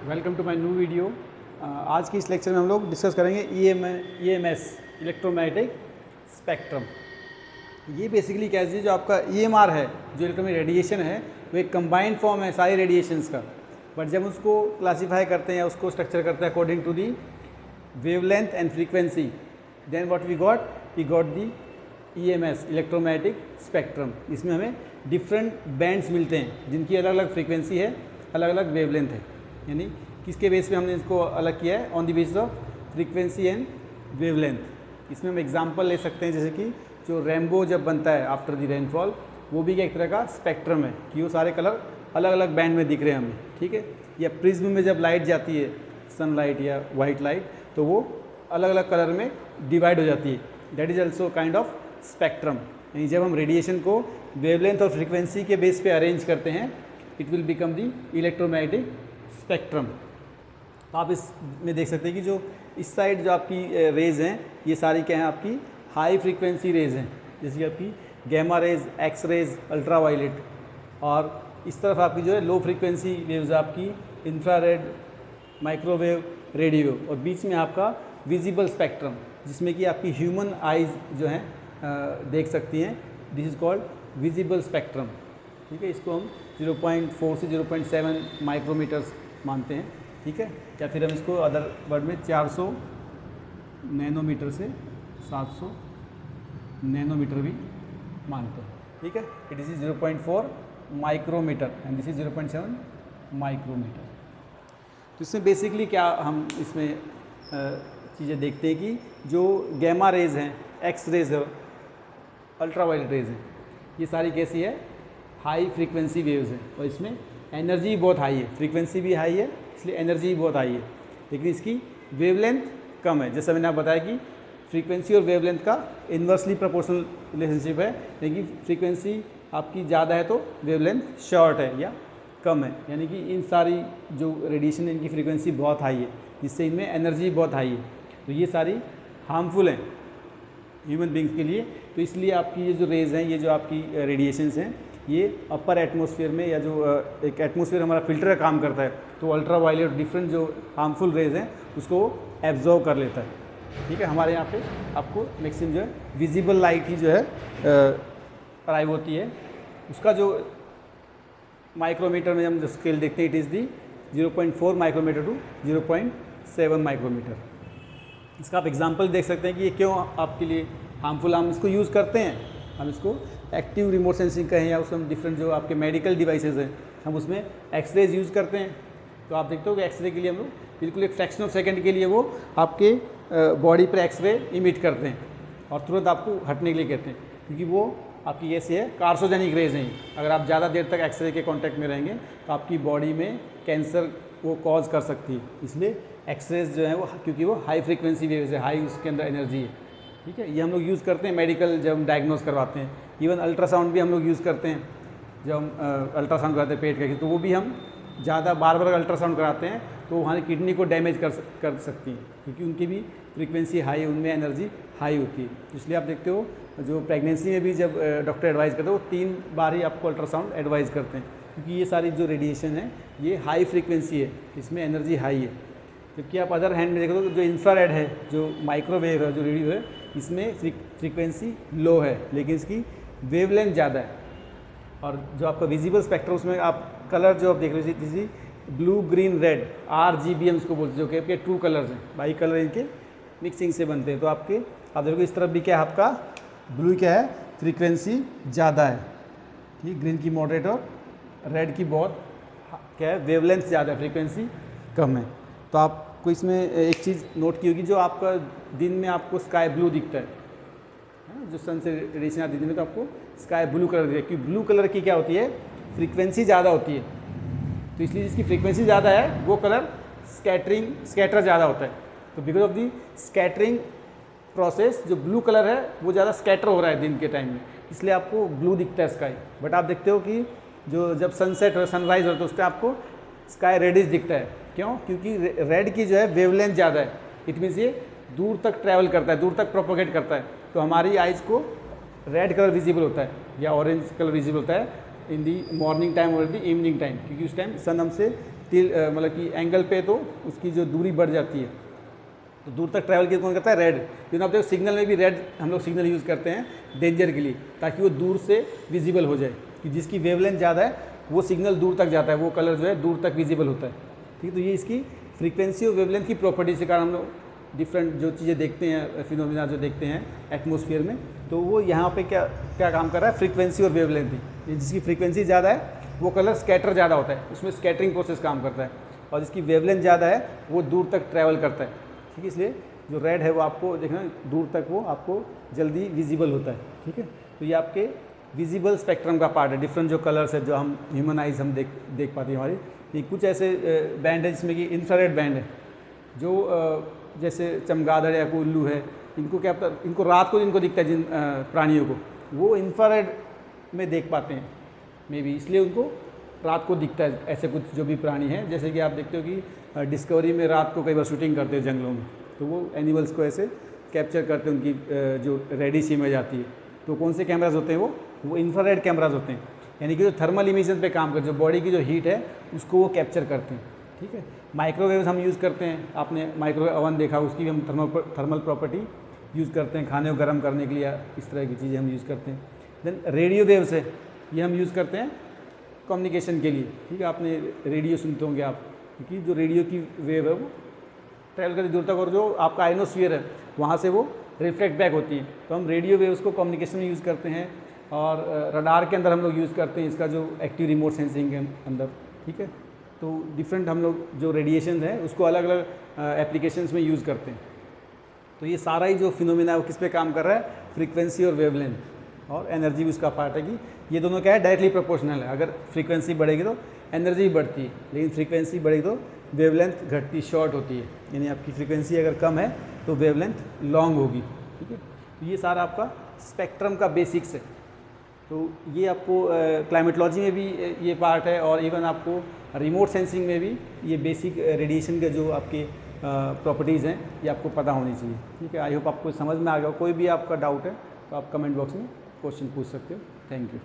Welcome to my new video. आज की इस लेक्चर में हम लोग डिस्कस करेंगे EMS इलेक्ट्रोमैग्नेटिक स्पेक्ट्रम। ये बेसिकली क्या है, जो आपका EMR है, जो इलेक्ट्रोमैग्नेटिक रेडिएशन है, वो एक कंबाइंड फॉर्म है सारी रेडिएशंस का। बट जब उसको क्लासीफाई करते हैं या उसको स्ट्रक्चर करते हैं according to the wavelength and frequency, then what we got the EMS electromagnetic spectrum. इसमें हमें डिफरेंट बैंड्स मिलते हैं जिनकी अलग अलग फ्रीक्वेंसी है, अलग अलग वेवलेंथ है। यानी किसके बेस पे हमने इसको अलग किया है? On the basis of frequency and wavelength. इसमें हम एग्जांपल ले सकते हैं, जैसे कि जो रेनबो जब बनता है आफ्टर द रेनफॉल, वो भी एक तरह का स्पेक्ट्रम है कि वो सारे कलर अलग अलग बैंड में दिख रहे हैं हमें, ठीक है। या प्रिज्म में जब लाइट जाती है, सनलाइट या वाइट लाइट, तो वो अलग अलग कलर में डिवाइड हो जाती है। That is also kind of spectrum. यानी जब हम रेडिएशन को वेवलेंथ और फ्रीक्वेंसी के बेस पे अरेंज करते हैं, it will become the electromagnetic spectrum. तो आप इसमें देख सकते हैं कि जो इस साइड जो आपकी रेज हैं, ये सारी क्या हैं? आपकी हाई फ्रीक्वेंसी रेज हैं, जैसे कि आपकी gamma rays, X rays, ultra violet. और इस तरफ आपकी जो है लो फ्रीक्वेंसी वेव्स, आपकी इंफ्रारेड, माइक्रोवेव, रेडियो। और बीच में आपका विजिबल स्पेक्ट्रम, जिसमें कि आपकी ह्यूमन आइज़ जो हैं देख सकती हैं। This is called visible spectrum, ठीक है। इसको हम 0.4 से 0.7 माइक्रोमीटर्स मानते हैं, ठीक है। या फिर हम इसको अदर वर्ड में 400 नैनोमीटर से 700 नैनोमीटर भी मानते हैं, ठीक है। It is 0.4 micrometre and this is 0.7 micrometre. तो इसमें बेसिकली क्या हम इसमें चीज़ें देखते हैं कि जो गैमा रेज हैं, एक्स रेज है, अल्ट्रा वायलेट रेज हैं, ये सारी कैसी है? हाई फ्रीक्वेंसी वेव्स हैं। और इसमें एनर्जी बहुत हाई है, फ्रीक्वेंसी भी हाई है, इसलिए एनर्जी भी बहुत हाई है। लेकिन इसकी वेवलेंथ कम है। जैसा मैंने आप बताया कि फ्रीक्वेंसी और वेवलेंथ का इन्वर्सली प्रोपोर्शनल रिलेशनशिप है, लेकिन फ्रीक्वेंसी आपकी ज़्यादा है तो वेवलेंथ शॉर्ट है या कम है। यानी कि इन सारी जो रेडिएशन है, इनकी फ्रीक्वेंसी बहुत हाई है, जिससे इनमें एनर्जी बहुत हाई है। तो ये सारी हार्मफुल हैं ह्यूमन बींग्स के लिए। तो इसलिए आपकी ये जो रेज हैं, ये जो आपकी रेडिएशंस हैं, ये अपर एटमॉस्फेयर में, या जो एक एटमॉस्फेयर हमारा फिल्टर का काम करता है, तो अल्ट्रा वायलेट डिफरेंट जो हार्मफुल रेज हैं उसको एब्जॉर्व कर लेता है, ठीक है। हमारे यहाँ पे आपको मैक्सिमम जो है विजिबल लाइट ही जो है अराइव होती है। उसका जो माइक्रोमीटर में हम जो स्केल देखते हैं, it is the 0.4 micrometre to 0.7 micrometre. इसका आप एग्जांपल देख सकते हैं कि ये क्यों आपके लिए हार्मफुल। हम इसको यूज़ करते हैं, हम इसको एक्टिव रिमोट सेंसिंग कहें, या उसमें डिफरेंट जो आपके मेडिकल डिवाइसेस हैं, हम उसमें एक्सरेज यूज़ करते हैं। तो आप देखते हो कि एक्सरे के लिए हम लोग बिल्कुल एक फ्रैक्शन ऑफ सेकंड के लिए वो आपके बॉडी पर एक्सरे इमिट करते हैं और तुरंत आपको हटने के लिए कहते हैं, क्योंकि वो आपकी ऐसी है कार्सोजेनिक रेज हैं। अगर आप ज़्यादा देर तक एक्सरे के कांटेक्ट में रहेंगे तो आपकी बॉडी में कैंसर वो कॉज कर सकती है। इसलिए एक्सरेज जो है वो, क्योंकि वो हाई फ्रीक्वेंसी वेव्स है, हाई उसके अंदर एनर्जी है, ठीक है। ये हम लोग यूज़ करते हैं मेडिकल जब हम डायग्नोस करवाते हैं। इवन अल्ट्रासाउंड भी हम लोग यूज़ करते हैं जब हम अल्ट्रासाउंड कराते हैं पेट का, तो वो भी हम ज़्यादा बार बार अल्ट्रासाउंड कराते हैं तो हमारी किडनी को डैमेज कर सकती है, क्योंकि उनकी भी फ्रीक्वेंसी हाई है, उनमें एनर्जी हाई होती है। इसलिए आप देखते हो जो प्रेगनेंसी में भी जब डॉक्टर एडवाइस करते हैं, वो 3 बार ही आपको अल्ट्रासाउंड एडवाइस करते हैं, क्योंकि ये सारी जो रेडिएशन है ये हाई फ्रीक्वेंसी है, इसमें एनर्जी हाई है। जबकि आप अदर हैंड में देखो तो जो इंफ्रारेड है, जो माइक्रोवेव है, जो रेडियो है, इसमें फ्रीक्वेंसी लो है, लेकिन इसकी वेवलेंथ ज़्यादा है। और जो आपका विजिबल स्पेक्ट्रम, उसमें आप कलर जो आप देख रहे हैं, जैसे ब्लू, ग्रीन, रेड, RGB हम इसको बोलते हैं, जो कि आपके ट्रू कलर्स हैं, बाई कलर इनके मिक्सिंग से बनते हैं। तो आप देखो इस तरफ भी क्या है, आपका ब्लू क्या है? फ्रीक्वेंसी ज़्यादा है, ठीक। ग्रीन की मॉडरेट और रेड की बहुत क्या है? वेवलेंथ ज़्यादा है, फ्रीक्वेंसी कम है। तो आपको इसमें एक चीज़ नोट की होगी, जो आपका दिन में आपको स्काई ब्लू दिखता है, जो सन से रेडिएशन आती है दिन में, तो आपको स्काई ब्लू कलर दिखेगा, क्योंकि ब्लू कलर की क्या होती है? फ्रीक्वेंसी ज़्यादा होती है। तो इसलिए जिसकी फ्रीक्वेंसी ज़्यादा है वो कलर स्कैटर ज़्यादा होता है। तो because of the scattering process, जो ब्लू कलर है वो ज़्यादा स्कैटर हो रहा है दिन के टाइम में, इसलिए आपको ब्लू दिखता है स्काई। बट आप देखते हो कि जो जब सनसेट और सनराइज होता है, तो उसका आपको स्काई रेडिश दिखता है। क्यों? क्योंकि रेड की जो है वेवलेंथ ज़्यादा है। इट मीन्स ये दूर तक ट्रैवल करता है, दूर तक प्रोपोगेट करता है। तो हमारी आइज़ को रेड कलर विजिबल होता है या ऑरेंज कलर विजिबल होता है इन दी मॉर्निंग टाइम और दी इवनिंग टाइम, क्योंकि उस टाइम सन हमसे मतलब कि एंगल पे तो उसकी जो दूरी बढ़ जाती है, तो दूर तक ट्रैवल कौन करता है? रेड। लेकिन आप देखो सिग्नल में भी रेड हम लोग सिग्नल यूज़ करते हैं डेंजर के लिए, ताकि वो दूर से विजिबल हो जाए, कि जिसकी वेवलेंथ ज़्यादा है वो सिग्नल दूर तक जाता है, वो कलर जो है दूर तक विजिबल होता है। ठीक है, तो ये इसकी फ्रीक्वेंसी और वेवलेंथ की प्रॉपर्टीज के कारण हम लोग डिफरेंट जो चीज़ें देखते हैं, फिनोमिना जो देखते हैं एटमॉस्फेयर में, तो वो यहाँ पे क्या क्या काम कर रहा है? फ्रीक्वेंसी और वेवलेंथ ही। जिसकी फ्रीक्वेंसी ज़्यादा है वो कलर स्कैटर ज़्यादा होता है, उसमें स्कैटरिंग प्रोसेस काम करता है, और जिसकी वेवलेंथ ज़्यादा है वो दूर तक ट्रैवल करता है। ठीक है, इसलिए जो रेड है वो आपको देखना दूर तक वो आपको जल्दी विजिबल होता है। ठीक है, तो ये आपके विजिबल स्पेक्ट्रम का पार्ट है। डिफरेंट जो कलर्स है जो हम ह्यूमन आइज हम देख पाते हैं हमारी, ये कुछ ऐसे बैंड है जिसमें कि इंफ्रारेड बैंड है, जो जैसे चमगादड़ या कोई उल्लू है, इनको क्या पता, इनको रात को जिनको दिखता है जिन प्राणियों को, वो इंफ्रारेड में देख पाते हैं मे बी, इसलिए उनको रात को दिखता है। ऐसे कुछ जो भी प्राणी हैं, जैसे कि आप देखते हो कि डिस्कवरी में रात को कई बार शूटिंग करते हैं जंगलों में, तो वो एनिमल्स को ऐसे कैप्चर करते हैं, उनकी जो रेडिश इमेज आती है। तो कौन से कैमराज होते हैं? वो इंफ्रारेड कैमराज होते हैं, यानी कि जो थर्मल इमिशन पे काम करते हैं, जो बॉडी की जो हीट है उसको वो कैप्चर करते हैं। ठीक है, माइक्रोवेव्स हम यूज़ करते हैं, आपने माइक्रोवेव ओवन देखा, उसकी भी हम थर्मल प्रॉपर्टी यूज़ करते हैं खाने को गर्म करने के लिए, इस तरह की चीज़ें हम यूज़ करते हैं। देन रेडियो वेव्स है, ये हम यूज़ करते हैं कम्युनिकेशन के लिए। ठीक है, आपने रेडियो सुनते होंगे आप, क्योंकि जो रेडियो की वेव है वो ट्रैवल करती दूर तक, और जो आपका आइनोस्फीयर है वहाँ से वो रिफ्लेक्ट बैक होती है, तो हम रेडियो वेव्स को कम्युनिकेशन में यूज़ करते हैं। और रडार के अंदर हम लोग यूज़ करते हैं इसका जो एक्टिव रिमोट सेंसिंग के अंदर। ठीक है, तो डिफरेंट हम लोग जो रेडिएशन है उसको अलग अलग एप्लीकेशंस में यूज़ करते हैं। तो ये सारा ही जो फिनोमिना है वो किस पे काम कर रहा है? फ्रीक्वेंसी और वेवलेंथ, और एनर्जी भी उसका पार्ट है कि ये दोनों क्या है? डायरेक्टली प्रोपोर्शनल है। अगर फ्रीक्वेंसी बढ़ेगी तो एनर्जी भी बढ़ती है, लेकिन फ्रीक्वेंसी बढ़ेगी तो वेवलेंथ घटती, शॉर्ट होती है। यानी आपकी फ्रीक्वेंसी अगर कम है तो वेवलेंथ लॉन्ग होगी। ठीक है, तो ये सारा आपका स्पेक्ट्रम का बेसिक्स है। तो ये आपको क्लाइमेटोलॉजी में भी ये पार्ट है, और इवन आपको रिमोट सेंसिंग में भी ये बेसिक रेडिएशन के जो आपके प्रॉपर्टीज़ हैं ये आपको पता होनी चाहिए। ठीक है, आई होप आपको समझ में आ गया। कोई भी आपका डाउट है तो आप कमेंट बॉक्स में क्वेश्चन पूछ सकते हो। Thank you.